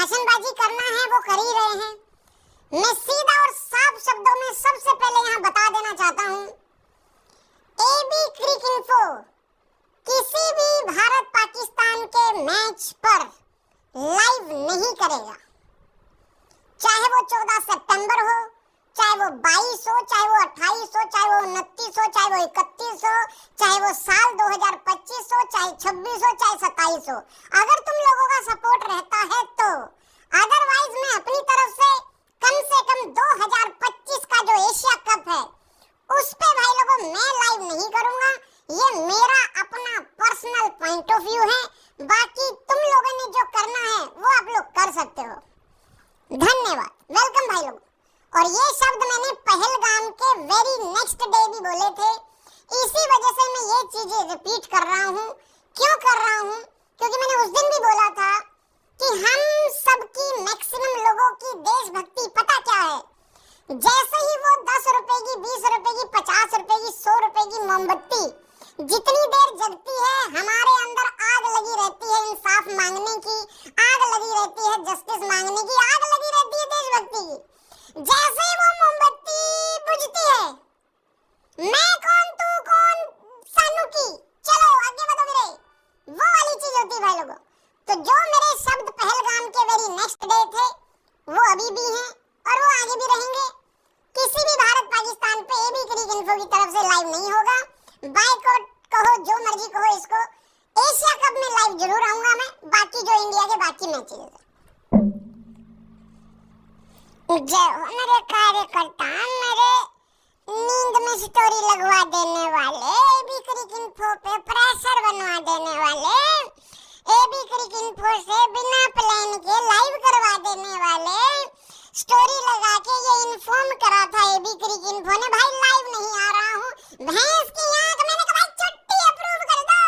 भाषणबाजी करना है वो कर ही रहे हैं। मैं सीधा और साफ शब्दों में सबसे पहले यहाँ बता देना चाहता हूँ, एबी क्रिक इन्फो किसी भी भारत पाकिस्तान के मैच पर लाइव नहीं करेगा। चाहे वो 14 सितंबर हो, चाहे वो 22 हो, चाहे वो 28 हो, चाहे वो 29 हो, चाहे वो 31 हो, चाहे वो साल 2025 हो, चाहे 26 हो, चाहे 27 हो। अगर तुम लोगों का सपोर्ट रहता है तो, अदरवाइज मैं अपनी तरफ से कम 2025 का जो एशिया कप है उस पे भाई लोगों मैं लाइव नहीं करूंगा। ये मेरा अपना पर्सनल पॉइंट ऑफ व्यू है। बाकी तुम लोगों ने जो करना है वो आप लोग कर सकते हो। धन्यवाद, वेलकम भाई लोग। और ये शब्द मैंने पहलगाम के वेरी नेक्स्ट डे भी बोले थे, इसी वजह से मैं ये चीजें रिपीट कर रहा हूँ। क्यों कर रहा हूँ? क्योंकि मैंने उस दिन भी बोला था कि हम सबकी मैक्सिमम लोगों की देशभक्ति पता क्या है। जैसे ही वो 10 रुपए की, 20 रुपए की, 50 रुपए की, 100 रुपए की मोमबत्ती जितनी देर जगती है, हमारे अंदर आग लगी रहती है इंसाफ मांगने की, आग लगी रहती है जस्टिस मांगने की, आग लगी रहती है देशभक्ति की। जैसे ही वो मोमबत्ती बुझती है, मैं कौन तू कौन सानू की, चलो आगे बढ़ो मेरे, वो वाली चीज होती है भाई लोगों। तो जो मेरे शब्द पहलगाम के वेरी नेक्स्ट डे थे वो अभी भी हैं और वो आगे भी रहेंगे। किसी भी भारत पाकिस्तान पे एबी क्रिक इन्फो की तरफ से लाइव नहीं होगा। बाइकआउट कहो, जो मर्जी कहो इसको, एशिया कप में लाइव जरूर आऊंगा मैं, बाकी जो इंडिया के बाकी मैचेस है। जय हो मेरे कार्यकर्ता, मेरे नींद में स्टोरी लगवा देने वाले, एबी क्रिक इन्फो पे प्रेशर बनवा देने वाले, एबी क्रिक इन्फो से बिना प्लान के लाइव करवा देने वाले, स्टोरी लगा के ये इन्फॉर्म करा था एबी क्रिक इन्फो ने, भाई लाइव नहीं आ रहा हूँ, भैंस की आंख। मैंने कहा भाई छुट्टी अप्रूव कर दो।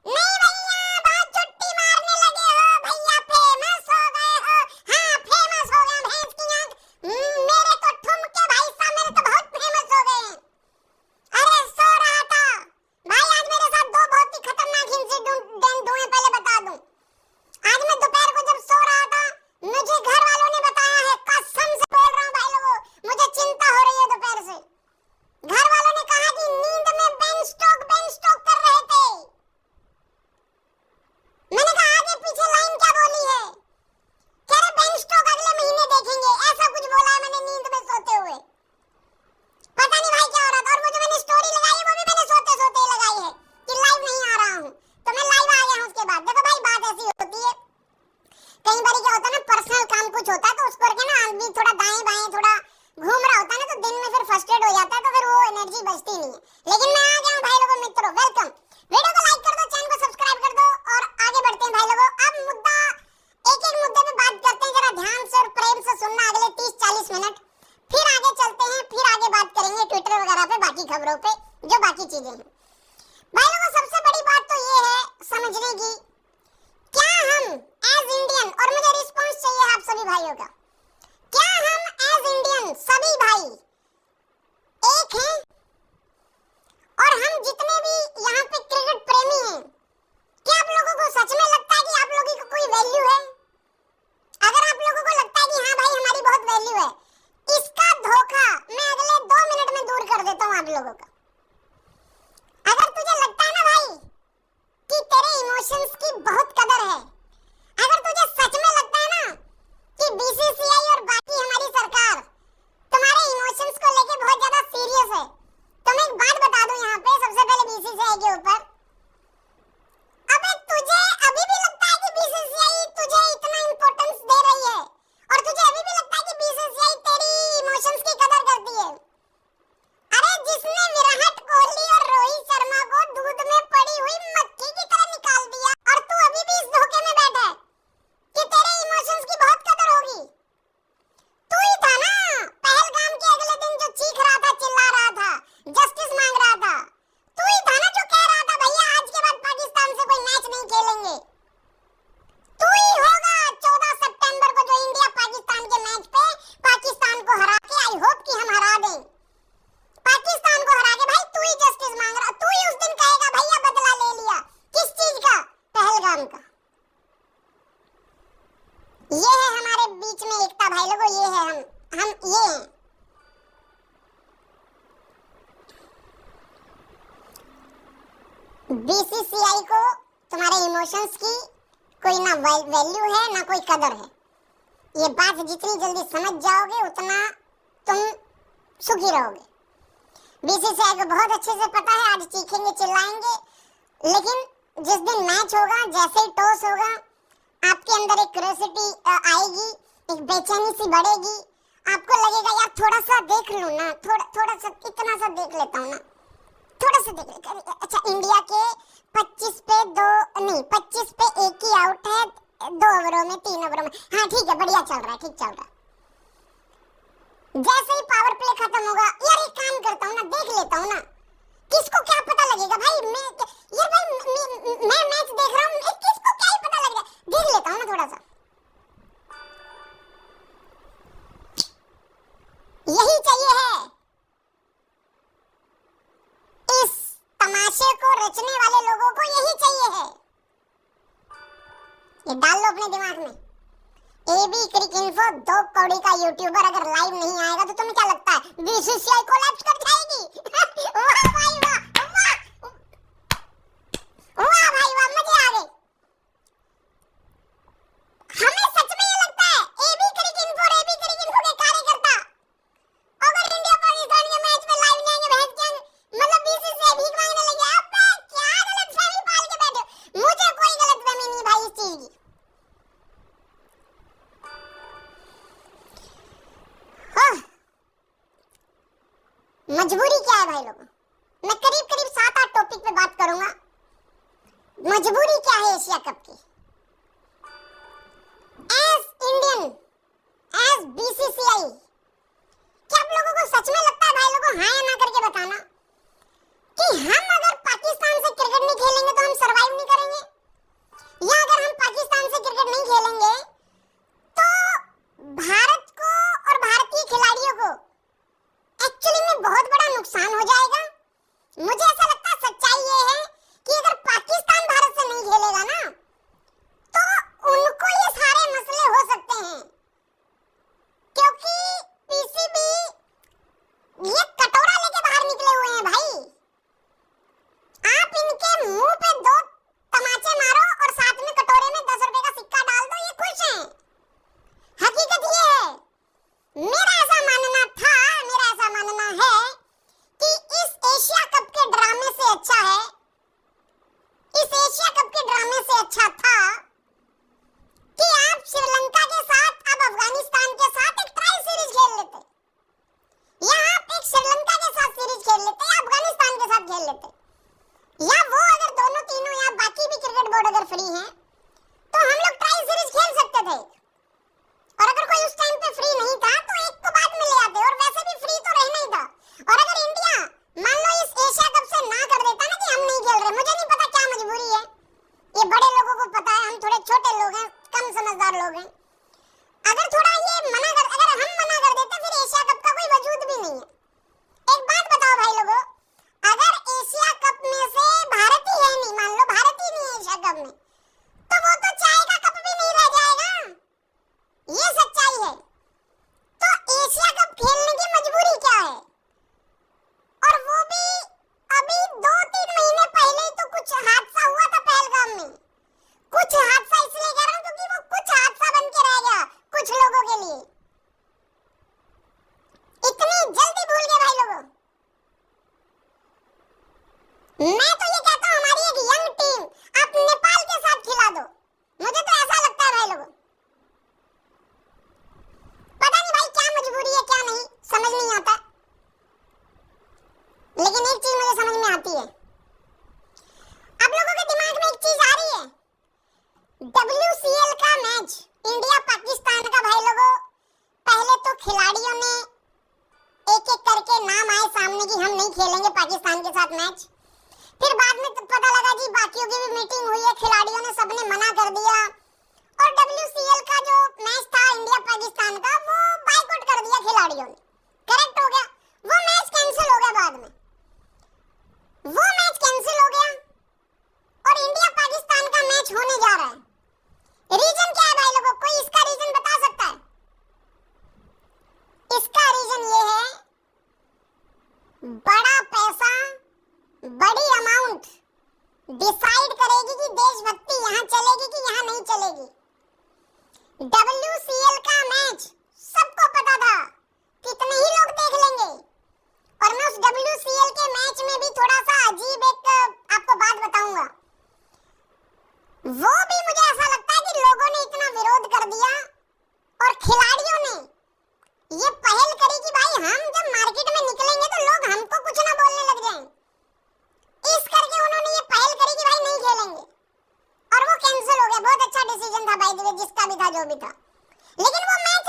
नहीं भैया, बहुत छुट्टी मारने लगे हो भैया, फेमस हो गए हो। हाँ फेमस हो गए भैंस की आंख, मेरे तो ठुमके भाई साहब, मेरे तो बहुत फेमस हो गए हैं। अरे सो रहा था भाई, आज मेरे साथ दो बहुत ही खतरनाक इंसिडेंट हुए। पहले बता दूं, आज मैं दोपहर को जब सो रहा था, मुझे घर वालों ने बताया है, कसम से बोल रहा हूँ भाई लोगों, मुझे चिंता हो रही है दोपहर से। घर वालों ने कहा कि नींद में बेन स्टोक कर रहे थे। मैंने कहा आगे पीछे लाइन क्या बोली है? कह रहे बेन स्टोक अगले महीने देखेंगे, ऐसा कुछ बोला है मैंने नींद में सोते हुए। पता नहीं भाई क्या हो रहा था। और वो जो मैंने स्टोरी लगाई है वो भी मैंने सोते सोते लगाई है कि लाइव नहीं आ रहा हूँ, तो मैं लाइव आ गया हूँ। उसके बाद देखो भाई, बात ऐसी होती है, कई बार क्या होता है ना, पर्सनल काम कुछ होता है तो उसको करके ना आदमी थोड़ा दाएं बाएं थोड़ा घूम रहा होता है ना, तो दिन में फिर फ्रस्ट्रेट हो जाता है, तो फिर वो एनर्जी बचती नहीं है। लेकिन मैं आ गया हूँ भाई लोगों, मित्रों वेलकम। वीडियो को लाइक कर दो, चैनल को सब्सक्राइब कर दो और आगे बढ़ते हैं भाई लोगों। अब मुद्दा, एक एक मुद्दे पे बात करते हैं, जरा ध्यान से और प्रेम से सुनना अगले 30-40 मिनट, फिर आगे चलते हैं, फिर आगे बात करेंगे ट्विटर वगैरह पे, बाकी खबरों पे, जो बाकी चीजें हैं भाई लोगों। सबसे बड़ी बात तो ये है समझने की, क्या हम एज इंडियन, और मुझे रिस्पांस चाहिए आप सभी भाइयों का, क्या हम एज इंडियन सभी भाई एक हैं? और हम जितने भी यहाँ पे क्रिकेट प्रेमी हैं, क्या आप लोगों को सच में लगता है कि आप लोगों की कोई वैल्यू है? अगर आप लोगों को लगता है कि हाँ भाई हमारी बहुत वैल्यू है, इसका धोखा मैं अगले 2 मिनट में दूर कर देता हूँ आप लोगों का। अगर तुझे लगता है ना भाई कि तेरे इमोशंस की बहुत कदर है, अगर तुझे सच में लगता है ना कि बीसीसीआई और बाकी हमारी सरकार तुम्हारे इमोशंस को लेके बहुत ज्यादा सीरियस है, तो मैं एक बात बता दूं यहाँ पे, सबसे पहले बीसीसीआई के ऊपर, अबे तुझे अभी भी लगता है कि बीसीसीआई तुझे हम ये हैं। बीसीसीआई को तुम्हारे इमोशंस की कोई ना वैल्यू है ना कोई कदर है। ये बात जितनी जल्दी समझ जाओगे उतना तुम सुखी रहोगे। बीसीसीआई को बहुत अच्छे से पता है आज चीखेंगे चिल्लाएंगे, लेकिन जिस दिन मैच होगा, जैसे ही टॉस होगा, आपके अंदर एक क्यूरियोसिटी आएगी, एक बेचैनी सी बढ़ेगी। आपको लगेगा यार थोड़ा सा देख लूं ना, थोड़ा सा इतना सा देख लेता हूँ ना, थोड़ा सा देख ले। अच्छा इंडिया के 25 पे 1 ही आउट है 2 ओवरों में 3 ओवरों में। हाँ ठीक है, बढ़िया चल रहा है, ठीक चल रहा है। जैसे ही पावर प्ले खत्म होगा, यार एक काम करता हूँ ना, देख लेता हूँ ना, किसको क्या पता लगेगा भाई, मैं मैच देख रहा हूँ, किसको क्या ही पता लगेगा, देख लेता हूँ ना थोड़ा सा। यही चाहिए है इस तमाशे को रचने वाले लोगों को, यही चाहिए है। ये डाल लो अपने दिमाग में। एबी क्रिक इन्फो 2 कौड़ी का यूट्यूबर अगर लाइव नहीं आएगा तो तुम्हें क्या लगता है बीसीसीआई कोलैप्स कर जाएगी? वाह भाई वाह, वाह भाई वाह, मजे आ गए। हमें सच में ये लगता है एबी क्रिक इन्फो के कार्यकर्ता अगर इंडिया पाकिस्तान के मैच में लाइव नहीं आएंगे, भैंस क्या मतलब बीसीसीआई भीख मांगने लगे? अब क्या गलतफहमी पाल के बैठे हो? मुझे कोई गलतफहमी नहीं भाई इस चीज की। मजबूरी क्या है भाई लोगों? मैं करीब 7-8 टॉपिक पे बात करूंगा। मजबूरी क्या है एशिया कप की? एज इंडियन, एज बीसीसीआई, क्या आप लोगों को सच में लगता है भाई लोगों, हाँ या ना करके बताना, कि हम अगर पाकिस्तान से क्रिकेट नहीं खेलेंगे तो हम सरवाइव नहीं करेंगे, या अगर हम पाकिस्तान से क्रिकेट नहीं खेलेंगे तो भारत को और भारतीय खिलाड़ियों को एक्चुअली में बहुत बड़ा नुकसान हो जाएगा। मुझे ऐसा लगता है सच्चाई ये है कि अगर पाकिस्तान भारत से नहीं खेलेगा ना तो उनको ये सारे मसले हो सकते हैं, क्योंकि पीसीबी ये कटोरा लेके बाहर निकले हुए हैं भाई। आप इनके मुंह पे 2 तमाचे मारो और साथ में कटोरे में 10 रुपए का सिक्का डाल दो, ये खुश हैं। हकीकत ये है, मेरा ऐसा मानना है कि इस एशिया कप के ड्रामे से अच्छा है, इस एशिया कप के ड्रामे से अच्छा था कि आप श्रीलंका के साथ, अब अफगानिस्तान के साथ एक ट्रायल सीरीज खेल लेते, या आप एक श्रीलंका के साथ सीरीज खेल लेते, या अफगानिस्तान के साथ खेल लेते, या वो अगर दोनों तीनों या बाकी भी क्रिकेट बोर्ड अगर फ्री हैं तो हम लोग ट्रायल सीरीज खेल सकते थे। और अगर कोई उस टाइम पे फ्री नहीं था तो एक को बाद में ले आते, और वैसे भी फ्री तो रहना ही था। और अगर इंडिया मान लो इस एशिया कप से ना कर देता ना कि हम नहीं खेल रहे, मुझे नहीं पता क्या मजबूरी है, ये बड़े लोगों को पता है, हम थोड़े छोटे लोग हैं, कम समझदार लोग हैं। अगर थोड़ा ये अगर हम मना कर देते फिर एशिया कप का कोई वजूद भी नहीं है। एक बात बताओ भाई लोगों, अगर एशिया कप में से भारत ही है नहीं, मान लो भारत ही नहीं है एशिया कप में, तो वो तो चाय का कप भी नहीं रह जाएगा, ये सच्चाई है। तो एशिया कप खेलने की मजबूरी क्या है? और वो भी अभी 2-3 महीने पहले ही तो कुछ हादसा हुआ था पहलगाम में। कुछ हादसा इसलिए कह रहा हूं क्योंकि वो कुछ हादसा बन के रह गया कुछ लोगों के लिए। इतनी जल्दी भूल गए भाई लोगों। मैं तो ये कहता हूं हमारी एक यंग टीम आप नेपाल के साथ खिला दो, मुझे तो ऐसा लगता है भाई लोगों। पता नहीं भाई क्या मजबूरी है क्या नहीं, समझ नहीं आता, लेकिन एक चीज मुझे समझ में आती है, आप लोगों के दिमाग में एक चीज आ रही है, WCL का मैच इंडिया पाकिस्तान का भाई लोगों, पहले तो खिलाड़ियों ने एक एक करके नाम आए सामने कि हम नहीं खेलेंगे पाकिस्तान के साथ मैच, फिर बाद में पता लगा जी बाकियों की भी मीटिंग हुई है, खिलाड़ियों ने सबने मना कर दिया, और WCL का जो मैच था इंडिया पाकिस्तान का वो बायकॉट कर दिया खिलाड़ियों ने। करेक्ट हो गया, वो मैच कैंसिल हो गया, बाद में वो मैच कैंसिल हो गया और इंडिया पाकिस्तान का मैच होने जा रहा है। रीजन क्या है भाई लोगों, कोई इसका रीजन बता सकता है? WCL का मैच सबको पता था कितने ही लोग देख लेंगे। और मैं उस WCL के मैच में भी थोड़ा सा अजीब एक आपको बात बताऊंगा। वो भी मुझे ऐसा लगता है कि लोगों ने इतना विरोध कर दिया और खिलाड़ियों ने ये पहल करी कि भाई हम जब मार्केट में निकलेंगे तो लोग हमको कुछ ना बोलने लग जाएं। इस करके उन्होंने ये पहल करी कि भाई नहीं खेलेंगे और वो कैंसिल हो गया। बहुत अच्छा डिसीजन था भाई, जिसका भी था जो भी था, लेकिन वो मैच